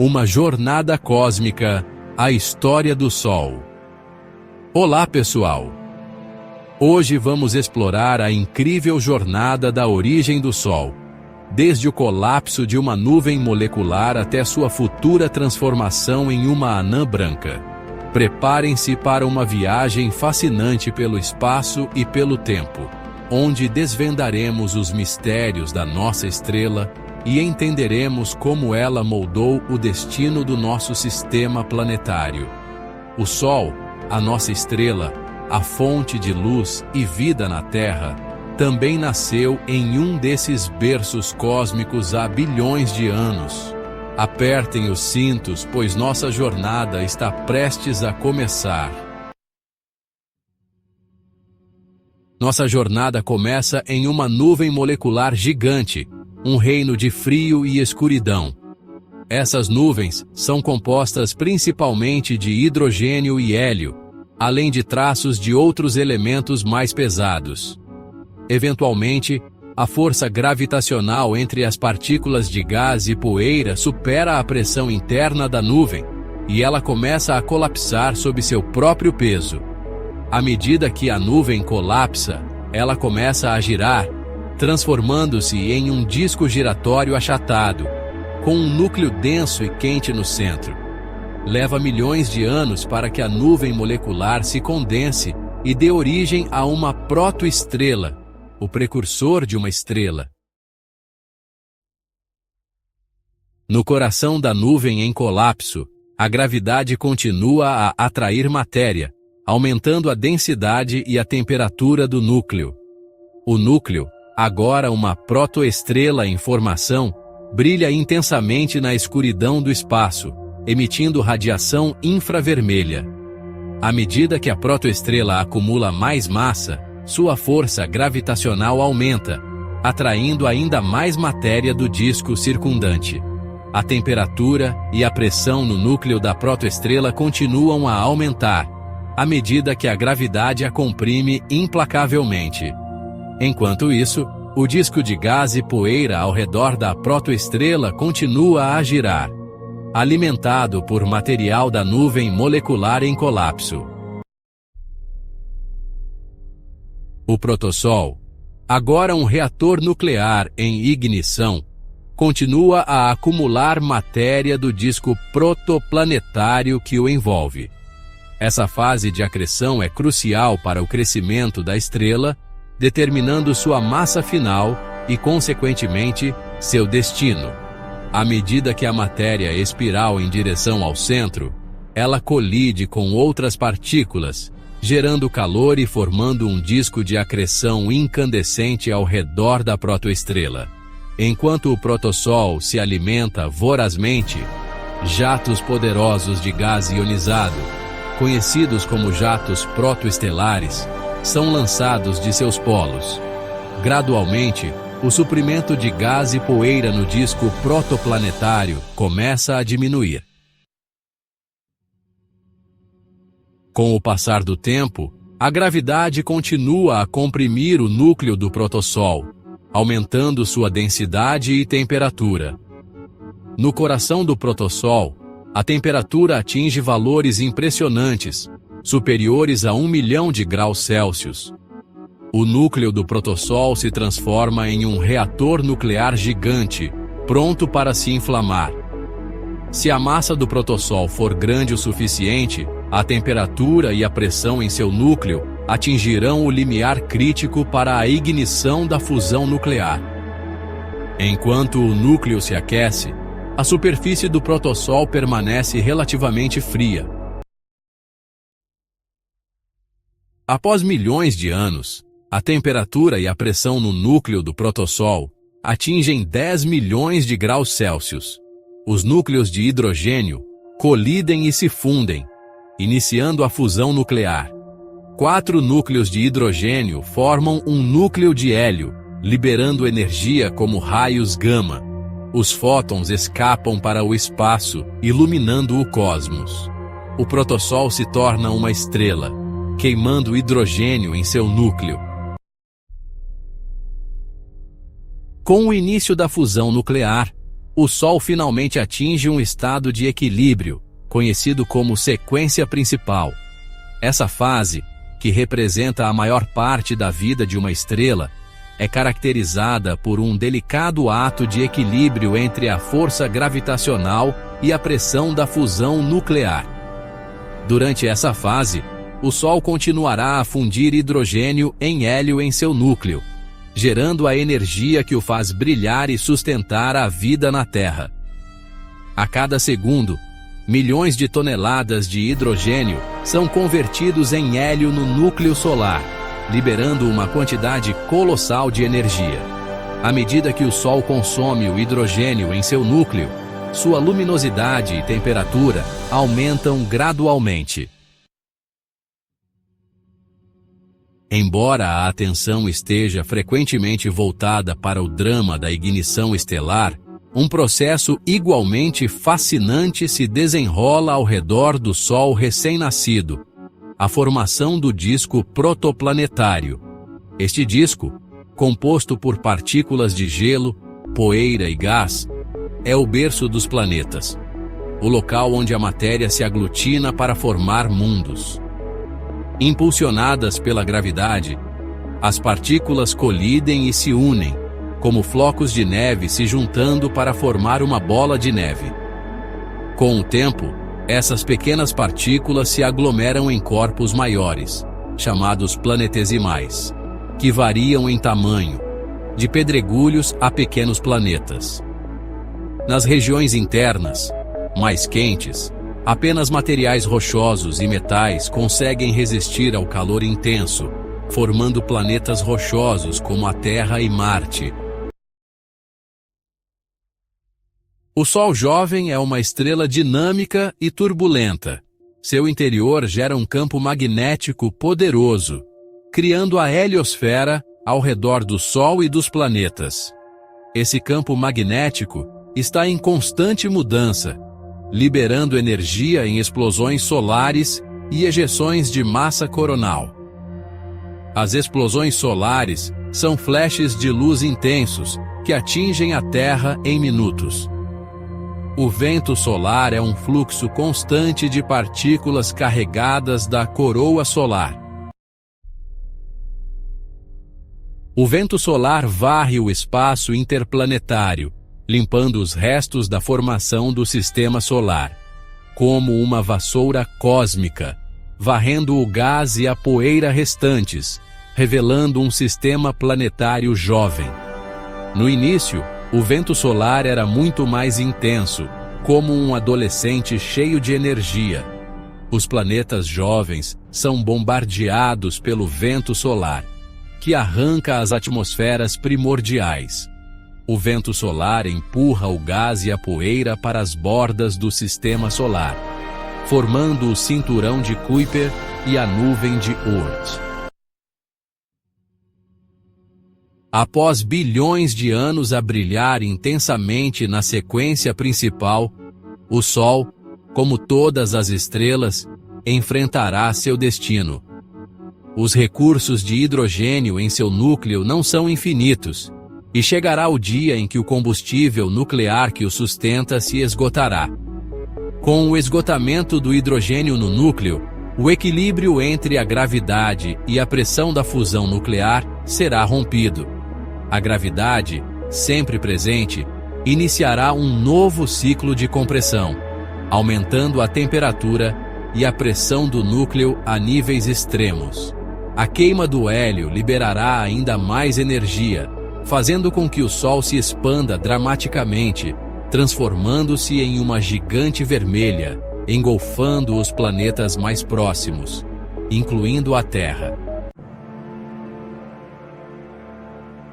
Uma jornada cósmica, a história do Sol. Olá, pessoal! Hoje vamos explorar a incrível jornada da origem do Sol, desde o colapso de uma nuvem molecular até sua futura transformação em uma anã branca. Preparem-se para uma viagem fascinante pelo espaço e pelo tempo, onde desvendaremos os mistérios da nossa estrela e entenderemos como ela moldou o destino do nosso sistema planetário. O Sol, a nossa estrela, a fonte de luz e vida na Terra, também nasceu em um desses berços cósmicos há bilhões de anos. Apertem os cintos, pois nossa jornada está prestes a começar. Nossa jornada começa em uma nuvem molecular gigante, um reino de frio e escuridão. Essas nuvens são compostas principalmente de hidrogênio e hélio, além de traços de outros elementos mais pesados. Eventualmente, a força gravitacional entre as partículas de gás e poeira supera a pressão interna da nuvem, e ela começa a colapsar sob seu próprio peso. À medida que a nuvem colapsa, ela começa a girar, transformando-se em um disco giratório achatado, com um núcleo denso e quente no centro. Leva milhões de anos para que a nuvem molecular se condense e dê origem a uma protoestrela, o precursor de uma estrela. No coração da nuvem em colapso, a gravidade continua a atrair matéria, aumentando a densidade e a temperatura do núcleo. O núcleo, agora uma protoestrela em formação, brilha intensamente na escuridão do espaço, emitindo radiação infravermelha. À medida que a protoestrela acumula mais massa, sua força gravitacional aumenta, atraindo ainda mais matéria do disco circundante. A temperatura e a pressão no núcleo da protoestrela continuam a aumentar, à medida que a gravidade a comprime implacavelmente. Enquanto isso, o disco de gás e poeira ao redor da protoestrela continua a girar, alimentado por material da nuvem molecular em colapso. O protossol, agora um reator nuclear em ignição, continua a acumular matéria do disco protoplanetário que o envolve. Essa fase de acreção é crucial para o crescimento da estrela, determinando sua massa final e, consequentemente, seu destino. À medida que a matéria espiral em direção ao centro, ela colide com outras partículas, gerando calor e formando um disco de acreção incandescente ao redor da protoestrela. Enquanto o protossol se alimenta vorazmente, jatos poderosos de gás ionizado, conhecidos como jatos protoestelares, são lançados de seus polos. Gradualmente, o suprimento de gás e poeira no disco protoplanetário começa a diminuir. Com o passar do tempo, a gravidade continua a comprimir o núcleo do protossol, aumentando sua densidade e temperatura. No coração do protossol, a temperatura atinge valores impressionantes, superiores a 1 milhão de graus Celsius. O núcleo do protossol se transforma em um reator nuclear gigante, pronto para se inflamar. Se a massa do protossol for grande o suficiente, a temperatura e a pressão em seu núcleo atingirão o limiar crítico para a ignição da fusão nuclear. Enquanto o núcleo se aquece, a superfície do protossol permanece relativamente fria. Após milhões de anos, a temperatura e a pressão no núcleo do protossol atingem 10 milhões de graus Celsius. Os núcleos de hidrogênio colidem e se fundem, iniciando a fusão nuclear. 4 núcleos de hidrogênio formam um núcleo de hélio, liberando energia como raios gama. Os fótons escapam para o espaço, iluminando o cosmos. O protossol se torna uma estrela, queimando hidrogênio em seu núcleo. Com o início da fusão nuclear, o Sol finalmente atinge um estado de equilíbrio, conhecido como sequência principal. Essa fase, que representa a maior parte da vida de uma estrela, é caracterizada por um delicado ato de equilíbrio entre a força gravitacional e a pressão da fusão nuclear. Durante essa fase, o Sol continuará a fundir hidrogênio em hélio em seu núcleo, gerando a energia que o faz brilhar e sustentar a vida na Terra. A cada segundo, milhões de toneladas de hidrogênio são convertidos em hélio no núcleo solar, liberando uma quantidade colossal de energia. À medida que o Sol consome o hidrogênio em seu núcleo, sua luminosidade e temperatura aumentam gradualmente. Embora a atenção esteja frequentemente voltada para o drama da ignição estelar, um processo igualmente fascinante se desenrola ao redor do Sol recém-nascido: a formação do disco protoplanetário. Este disco, composto por partículas de gelo, poeira e gás, é o berço dos planetas, o local onde a matéria se aglutina para formar mundos. Impulsionadas pela gravidade, as partículas colidem e se unem, como flocos de neve se juntando para formar uma bola de neve. Com o tempo, essas pequenas partículas se aglomeram em corpos maiores, chamados planetesimais, que variam em tamanho, de pedregulhos a pequenos planetas. Nas regiões internas, mais quentes, apenas materiais rochosos e metais conseguem resistir ao calor intenso, formando planetas rochosos como a Terra e Marte. O Sol jovem é uma estrela dinâmica e turbulenta. Seu interior gera um campo magnético poderoso, criando a heliosfera ao redor do Sol e dos planetas. Esse campo magnético está em constante mudança, liberando energia em explosões solares e ejeções de massa coronal. As explosões solares são flashes de luz intensos que atingem a Terra em minutos. O vento solar é um fluxo constante de partículas carregadas da coroa solar. O vento solar varre o espaço interplanetário, limpando os restos da formação do sistema solar, como uma vassoura cósmica, varrendo o gás e a poeira restantes, revelando um sistema planetário jovem. No início, o vento solar era muito mais intenso, como um adolescente cheio de energia. Os planetas jovens são bombardeados pelo vento solar, que arranca as atmosferas primordiais. O vento solar empurra o gás e a poeira para as bordas do sistema solar, formando o cinturão de Kuiper e a nuvem de Oort. Após bilhões de anos a brilhar intensamente na sequência principal, o Sol, como todas as estrelas, enfrentará seu destino. Os recursos de hidrogênio em seu núcleo não são infinitos, e chegará o dia em que o combustível nuclear que o sustenta se esgotará. Com o esgotamento do hidrogênio no núcleo, o equilíbrio entre a gravidade e a pressão da fusão nuclear será rompido. A gravidade, sempre presente, iniciará um novo ciclo de compressão, aumentando a temperatura e a pressão do núcleo a níveis extremos. A queima do hélio liberará ainda mais energia, fazendo com que o Sol se expanda dramaticamente, transformando-se em uma gigante vermelha, engolfando os planetas mais próximos, incluindo a Terra.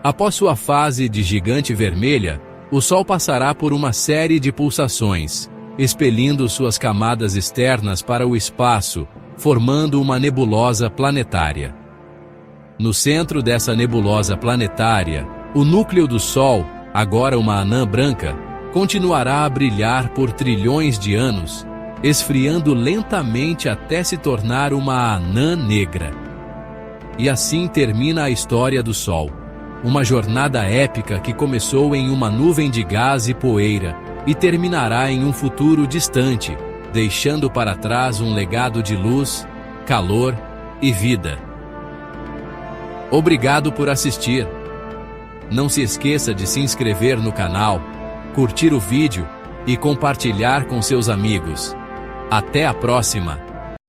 Após sua fase de gigante vermelha, o Sol passará por uma série de pulsações, expelindo suas camadas externas para o espaço, formando uma nebulosa planetária. No centro dessa nebulosa planetária, o núcleo do Sol, agora uma anã branca, continuará a brilhar por trilhões de anos, esfriando lentamente até se tornar uma anã negra. E assim termina a história do Sol, Uma jornada épica que começou em uma nuvem de gás e poeira e terminará em um futuro distante, deixando para trás um legado de luz, calor e vida. Obrigado por assistir. Não se esqueça de se inscrever no canal, curtir o vídeo e compartilhar com seus amigos. Até a próxima!